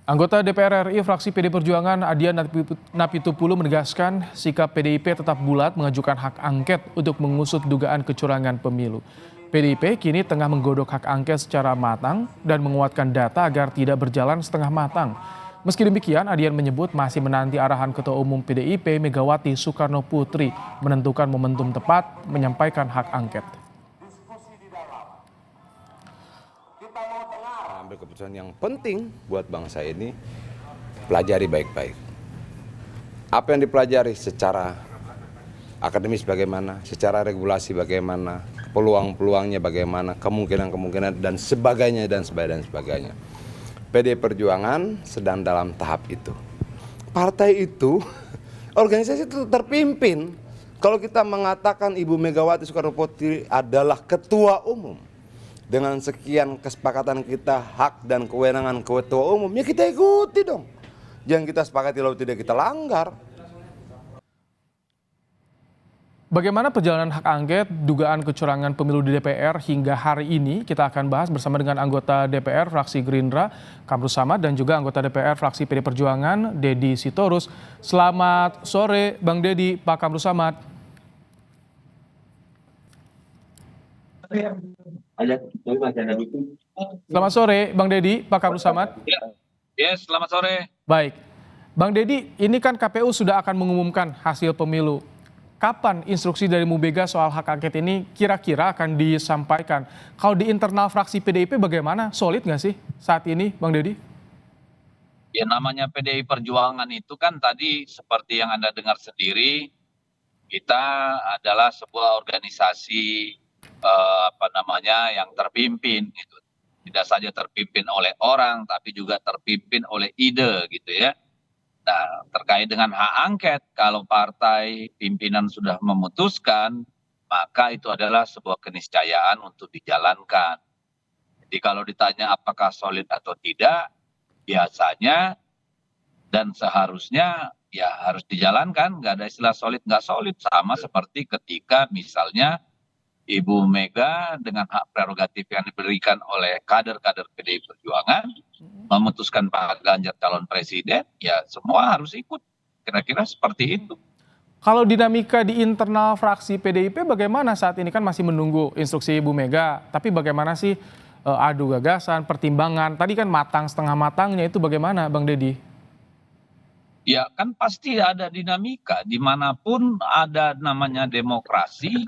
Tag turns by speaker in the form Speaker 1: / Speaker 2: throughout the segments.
Speaker 1: Anggota DPR RI fraksi PD Perjuangan Adian Napitupulu menegaskan sikap PDIP tetap bulat mengajukan hak angket untuk mengusut dugaan kecurangan pemilu. PDIP kini tengah menggodok hak angket secara matang dan menguatkan data agar tidak berjalan setengah matang. Meski demikian, Adian menyebut masih menanti arahan Ketua Umum PDIP Megawati Soekarno Putri menentukan momentum tepat menyampaikan hak angket.
Speaker 2: Ambil keputusan yang penting buat bangsa ini, pelajari baik-baik. Apa yang dipelajari secara akademis bagaimana, secara regulasi bagaimana, peluang-peluangnya bagaimana, kemungkinan-kemungkinan dan sebagainya dan sebagainya. PD Perjuangan sedang dalam tahap itu. Partai itu, organisasi itu terpimpin. Kalau kita mengatakan Ibu Megawati Soekarno Putri adalah ketua umum, dengan sekian kesepakatan kita hak dan kewenangan ketua umum, ya kita ikuti dong. Jangan kita sepakati lalu tidak kita langgar.
Speaker 1: Bagaimana perjalanan hak angket dugaan kecurangan pemilu di DPR hingga hari ini? Kita akan bahas bersama dengan anggota DPR fraksi Gerindra Kamru Samad dan juga anggota DPR fraksi PD Perjuangan Dedi Sitorus. Selamat sore Bang Dedi, Pak Kamru Samad. Selamat sore Bang Dedi, Pak Kamru Samad.
Speaker 3: Ya, selamat sore.
Speaker 1: Baik, Bang Dedi, ini kan KPU sudah akan mengumumkan hasil pemilu. Kapan instruksi dari Bu Mega soal hak angket ini kira-kira akan disampaikan? Kalau di internal fraksi PDIP bagaimana? Solid nggak sih saat ini, Bang Dedi?
Speaker 3: Ya, namanya PDI Perjuangan itu kan tadi seperti yang Anda dengar sendiri, kita adalah sebuah organisasi yang terpimpin gitu. Tidak saja terpimpin oleh orang, tapi juga terpimpin oleh ide gitu ya. Nah, terkait dengan hak angket, kalau partai pimpinan sudah memutuskan, maka itu adalah sebuah keniscayaan untuk dijalankan. Jadi kalau ditanya apakah solid atau tidak, biasanya dan seharusnya ya harus dijalankan, nggak ada istilah solid nggak solid, sama seperti ketika misalnya Ibu Mega dengan hak prerogatif yang diberikan oleh kader-kader PDI Perjuangan memutuskan Pak Ganjar calon presiden, ya semua harus ikut. Kira-kira seperti itu.
Speaker 1: Kalau dinamika di internal fraksi PDIP bagaimana saat ini? Kan masih menunggu instruksi Ibu Mega, tapi bagaimana sih adu gagasan, pertimbangan? Tadi kan matang setengah matangnya itu bagaimana Bang Dedi?
Speaker 3: Ya kan pasti ada dinamika, dimanapun ada namanya demokrasi,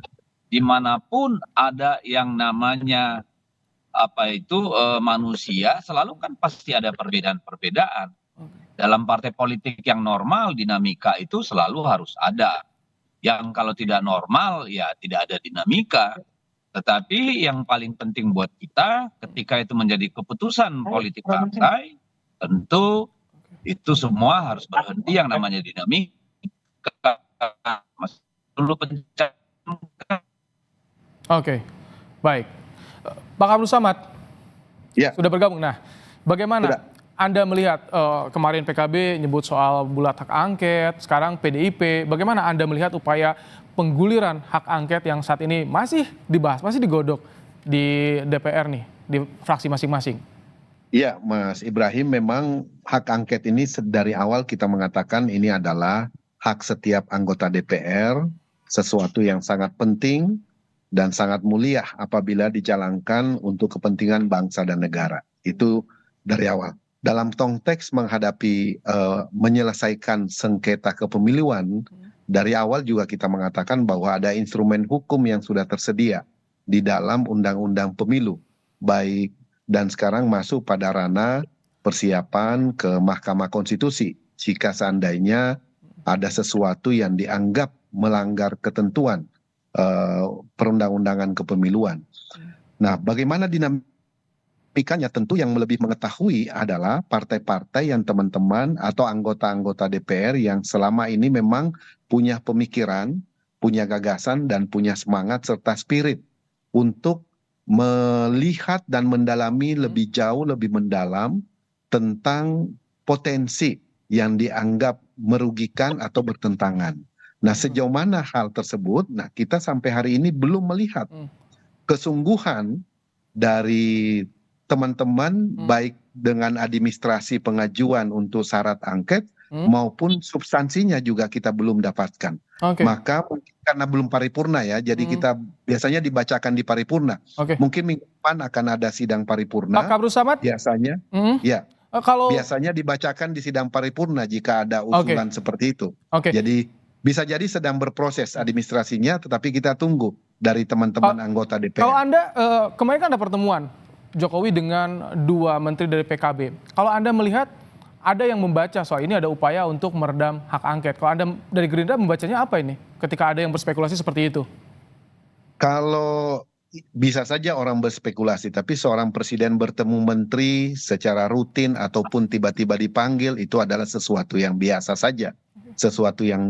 Speaker 3: dimanapun ada yang namanya manusia, selalu kan pasti ada perbedaan-perbedaan. Dalam partai politik yang normal, dinamika itu selalu harus ada. Yang kalau tidak normal, ya tidak ada dinamika. Tetapi yang paling penting buat kita, ketika itu menjadi keputusan politik partai, tentu itu semua harus berhenti yang namanya dinamika. Mas dulu pencet.
Speaker 1: Oke, baik. Pak Kamru Samad,
Speaker 4: ya,
Speaker 1: sudah bergabung. Nah, bagaimana
Speaker 4: sudah.
Speaker 1: Anda melihat kemarin PKB nyebut soal bulat hak angket, sekarang PDIP, bagaimana Anda melihat upaya pengguliran hak angket yang saat ini masih dibahas, masih digodok di DPR nih, di fraksi masing-masing?
Speaker 4: Iya, Mas Ibrahim, memang hak angket ini dari awal kita mengatakan ini adalah hak setiap anggota DPR, sesuatu yang sangat penting dan sangat mulia apabila dijalankan untuk kepentingan bangsa dan negara. Itu dari awal. Dalam konteks menghadapi menyelesaikan sengketa kepemiluan, dari awal juga kita mengatakan bahwa ada instrumen hukum yang sudah tersedia di dalam undang-undang pemilu, baik dan sekarang masuk pada ranah persiapan ke Mahkamah Konstitusi jika seandainya ada sesuatu yang dianggap melanggar ketentuan perundang-undangan kepemiluan. Nah, bagaimana dinamikanya? Tentu yang lebih mengetahui adalah partai-partai yang teman-teman atau anggota-anggota DPR yang selama ini memang punya pemikiran, punya gagasan, dan punya semangat serta spirit untuk melihat dan mendalami lebih jauh, lebih mendalam tentang potensi yang dianggap merugikan atau bertentangan. Nah, sejauh mana hal tersebut? Nah, kita sampai hari ini belum melihat kesungguhan dari teman-teman baik dengan administrasi pengajuan untuk syarat angket maupun substansinya juga kita belum dapatkan.
Speaker 1: Oke.
Speaker 4: Maka mungkin karena belum paripurna ya, jadi kita biasanya dibacakan di paripurna.
Speaker 1: Oke.
Speaker 4: Mungkin minggu depan akan ada sidang
Speaker 1: Pak
Speaker 4: paripurna.
Speaker 1: Kabru Samad,
Speaker 4: Biasanya, ya,
Speaker 1: kalau
Speaker 4: biasanya dibacakan di sidang paripurna jika ada usulan seperti itu.
Speaker 1: Oke.
Speaker 4: Jadi bisa jadi sedang berproses administrasinya, tetapi kita tunggu dari teman-teman anggota DPR.
Speaker 1: kalau Anda kemarin kan ada pertemuan Jokowi dengan 2 menteri dari PKB. Kalau Anda melihat ada yang membaca soal ini ada upaya untuk meredam hak angket. Kalau Anda dari Gerindra membacanya apa ini ketika ada yang berspekulasi seperti itu?
Speaker 4: Kalau bisa saja orang berspekulasi, tapi seorang presiden bertemu menteri secara rutin ataupun tiba-tiba dipanggil itu adalah sesuatu yang biasa saja, sesuatu yang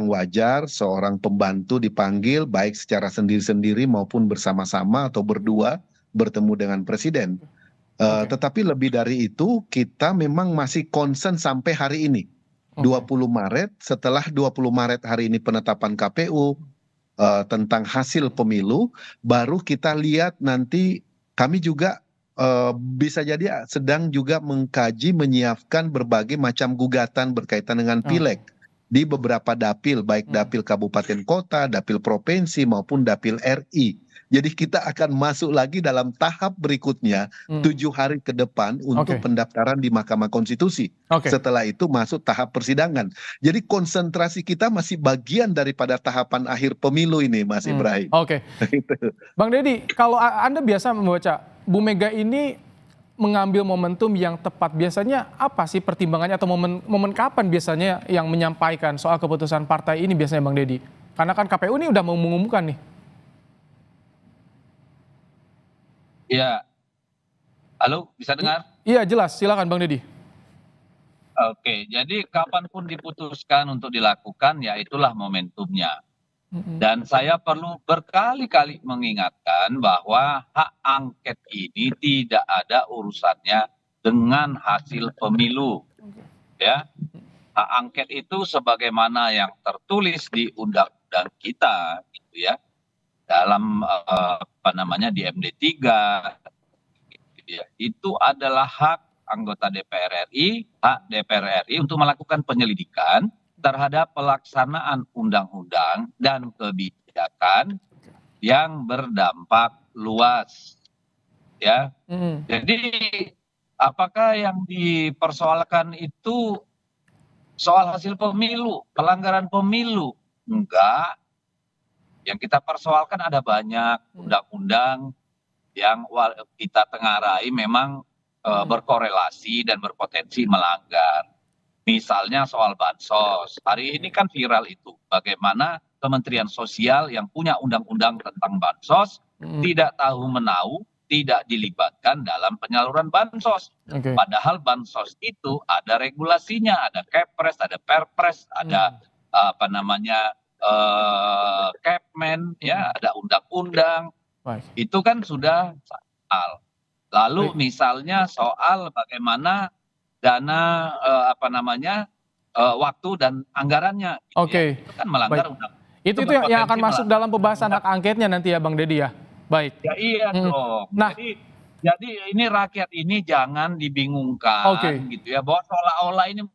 Speaker 4: wajar. Seorang pembantu dipanggil baik secara sendiri-sendiri maupun bersama-sama atau berdua bertemu dengan presiden. Tetapi lebih dari itu kita memang masih concern sampai hari ini 20 Maret. Setelah 20 Maret hari ini penetapan KPU tentang hasil pemilu, baru kita lihat nanti. Kami juga bisa jadi sedang juga mengkaji menyiapkan berbagai macam gugatan berkaitan dengan pileg di beberapa dapil, baik dapil kabupaten kota, dapil provinsi maupun dapil RI. Jadi kita akan masuk lagi dalam tahap berikutnya 7 hari ke depan untuk pendaftaran di Mahkamah Konstitusi. Setelah itu masuk tahap persidangan. Jadi konsentrasi kita masih bagian daripada tahapan akhir pemilu ini, Mas Ibrahim.
Speaker 1: Bang Deddy, kalau Anda biasa membaca Bu Mega ini mengambil momentum yang tepat, biasanya apa sih pertimbangannya atau momen kapan biasanya yang menyampaikan soal keputusan partai ini biasanya Bang Deddy? Karena kan KPU ini udah mau mengumumkan nih.
Speaker 3: Ya, halo, bisa dengar?
Speaker 1: Iya jelas, silakan Bang Deddy.
Speaker 3: Oke, jadi kapanpun diputuskan untuk dilakukan, ya itulah momentumnya. Dan saya perlu berkali-kali mengingatkan bahwa hak angket ini tidak ada urusannya dengan hasil pemilu. Ya, hak angket itu sebagaimana yang tertulis di undang-undang kita, gitu ya. Dalam di MD3 itu adalah hak anggota DPR RI, hak DPR RI untuk melakukan penyelidikan terhadap pelaksanaan undang-undang dan kebijakan yang berdampak luas. Ya. Jadi apakah yang dipersoalkan itu soal hasil pemilu, pelanggaran pemilu? Enggak. Yang kita persoalkan ada banyak undang-undang yang kita tengarai memang berkorelasi dan berpotensi melanggar. Misalnya soal bansos. Hari ini kan viral itu. Bagaimana Kementerian Sosial yang punya undang-undang tentang bansos tidak tahu menahu, tidak dilibatkan dalam penyaluran bansos. Padahal bansos itu ada regulasinya, ada Kepres, ada Perpres, ada Kepmen, ya, ada undang-undang. Itu kan sudah soal. Lalu misalnya soal bagaimana dana waktu dan anggarannya. Ya. Itu kan melanggar undang.
Speaker 1: Itu yang akan masuk dalam pembahasan hak angketnya nanti ya Bang Deddy ya. Baik.
Speaker 3: Ya iya dong. Nah, jadi ini rakyat ini jangan dibingungkan gitu ya, bahwa seolah-olah ini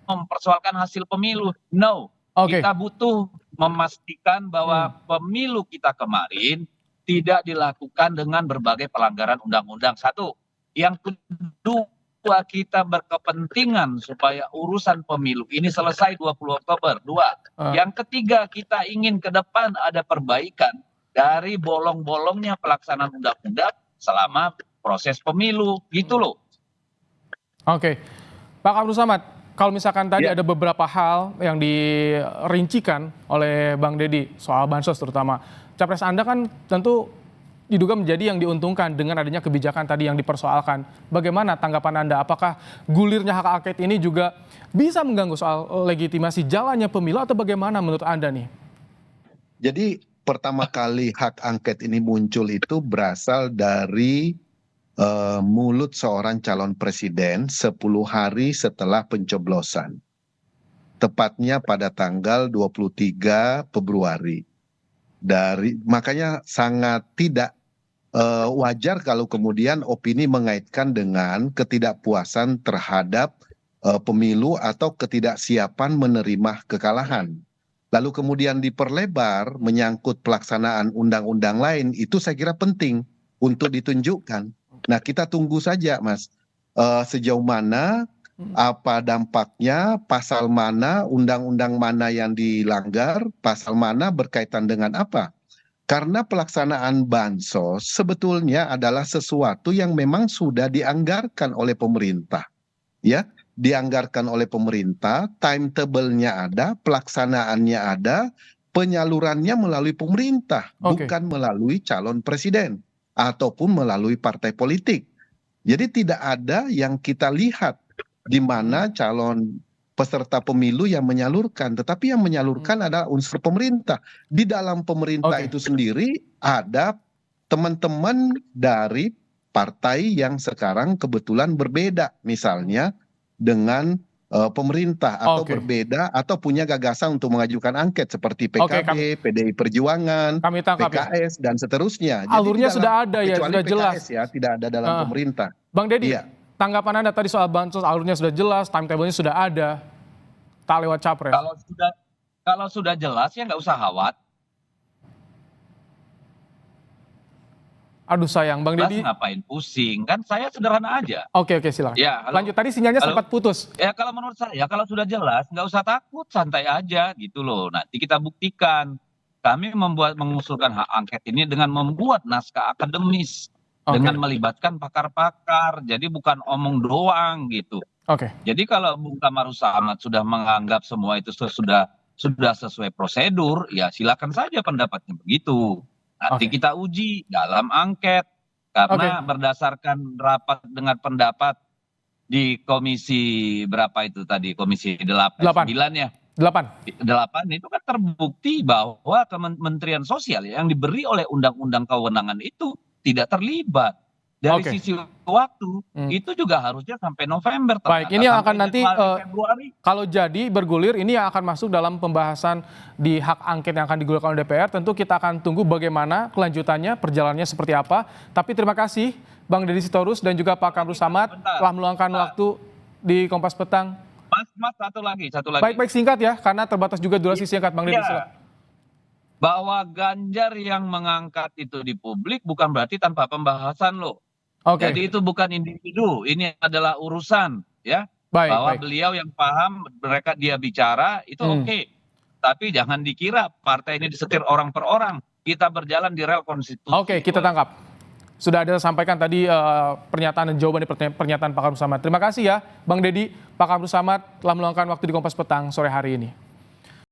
Speaker 3: mempersoalkan hasil pemilu. No. Kita butuh memastikan bahwa pemilu kita kemarin tidak dilakukan dengan berbagai pelanggaran undang-undang. Satu. Yang kedua, kita berkepentingan supaya urusan pemilu ini selesai 20 Oktober. 2. Yang ketiga, kita ingin ke depan ada perbaikan dari bolong-bolongnya pelaksanaan undang-undang selama proses pemilu. Gitu loh.
Speaker 1: Pak Kabru Samad, kalau misalkan tadi ada beberapa hal yang dirincikan oleh Bang Deddy soal bansos terutama, capres Anda kan tentu diduga menjadi yang diuntungkan dengan adanya kebijakan tadi yang dipersoalkan. Bagaimana tanggapan Anda? Apakah gulirnya hak angket ini juga bisa mengganggu soal legitimasi jalannya pemilu atau bagaimana menurut Anda nih?
Speaker 4: Jadi pertama kali hak angket ini muncul itu berasal dari mulut seorang calon presiden 10 hari setelah pencoblosan. Tepatnya pada tanggal 23 Februari. Makanya sangat tidak wajar kalau kemudian opini mengaitkan dengan ketidakpuasan terhadap pemilu atau ketidaksiapan menerima kekalahan. Lalu kemudian diperlebar menyangkut pelaksanaan undang-undang lain, itu saya kira penting untuk ditunjukkan. Nah, kita tunggu saja, Mas, sejauh mana, apa dampaknya, pasal mana, undang-undang mana yang dilanggar, pasal mana berkaitan dengan apa. Karena pelaksanaan bansos sebetulnya adalah sesuatu yang memang sudah dianggarkan oleh pemerintah. Ya, dianggarkan oleh pemerintah, timetable-nya ada, pelaksanaannya ada, penyalurannya melalui pemerintah,
Speaker 1: Oke.
Speaker 4: bukan melalui calon presiden ataupun melalui partai politik. Jadi tidak ada yang kita lihat di mana calon peserta pemilu yang menyalurkan, tetapi yang menyalurkan adalah unsur pemerintah. Di dalam pemerintah
Speaker 1: Oke.
Speaker 4: itu sendiri ada teman-teman dari partai yang sekarang kebetulan berbeda, misalnya dengan pemerintah atau
Speaker 1: Oke.
Speaker 4: berbeda atau punya gagasan untuk mengajukan angket seperti
Speaker 1: Oke,
Speaker 4: PKB, PDI Perjuangan,
Speaker 1: kami tangkap ya.
Speaker 4: PKS dan seterusnya. Jadi
Speaker 1: Alurnya
Speaker 4: di dalam,
Speaker 1: sudah ada ya,
Speaker 4: kecuali
Speaker 1: sudah jelas.
Speaker 4: PKS ya, tidak ada dalam
Speaker 1: Ah.
Speaker 4: pemerintah.
Speaker 1: Bang Deddy,
Speaker 4: Iya.
Speaker 1: tanggapan Anda tadi soal bansos, alurnya sudah jelas, timetable-nya sudah ada, tak lewat capres.
Speaker 3: Kalau sudah jelas ya nggak usah khawatir.
Speaker 1: Aduh sayang, Bang Deddy.
Speaker 3: Ngapain pusing? Kan saya sederhana aja.
Speaker 1: Oke, silakan.
Speaker 3: Ya, halo.
Speaker 1: Lanjut, tadi sinyalnya
Speaker 3: Halo.
Speaker 1: sempat putus.
Speaker 3: Ya kalau menurut saya kalau sudah jelas nggak usah takut, santai aja gitu loh. Nanti kita buktikan. Kami mengusulkan hak angket ini dengan membuat naskah akademis,
Speaker 1: Oke.
Speaker 3: dengan melibatkan pakar-pakar. Jadi bukan omong doang gitu.
Speaker 1: Oke.
Speaker 3: Jadi kalau Bung Kamarus Samad sudah menganggap semua itu sudah sesuai prosedur, ya silakan saja pendapatnya begitu. Nanti
Speaker 1: Oke.
Speaker 3: kita uji dalam angket karena berdasarkan rapat dengan pendapat di komisi berapa itu tadi, komisi 8, 9 ya.
Speaker 1: 8.
Speaker 3: 8 itu kan terbukti bahwa Kementerian Sosial yang diberi oleh undang-undang kewenangan itu tidak terlibat. Dari
Speaker 1: Oke.
Speaker 3: sisi waktu itu juga harusnya sampai November.
Speaker 1: Baik,
Speaker 3: ternyata
Speaker 1: ini yang
Speaker 3: sampai
Speaker 1: akan nanti
Speaker 3: Januari, Februari.
Speaker 1: kalau jadi bergulir, ini yang akan masuk dalam pembahasan di hak angket yang akan digulirkan oleh DPR. Tentu kita akan tunggu bagaimana kelanjutannya, perjalanannya seperti apa. Tapi terima kasih Bang Deddy Sitorus dan juga Pak Kamarus Samad telah meluangkan waktu di Kompas Petang.
Speaker 3: Mas satu lagi.
Speaker 1: Baik singkat ya, karena terbatas juga durasi singkat Bang Deddy. Silakan.
Speaker 3: Bahwa Ganjar yang mengangkat itu di publik bukan berarti tanpa pembahasan loh.
Speaker 1: Oke.
Speaker 3: Jadi itu bukan individu, ini adalah urusan ya. Bahwa beliau yang paham, mereka dia bicara itu oke. Tapi jangan dikira partai ini disetir orang per orang. Kita berjalan di rel konstitusi.
Speaker 1: Oke, kita tangkap. Sudah ada sampaikan tadi pernyataan dan jawaban dari pernyataan Pak Kamarus Samad. Terima kasih ya Bang Deddy, Pak Kamarus Samad telah meluangkan waktu di Kompas Petang sore hari ini.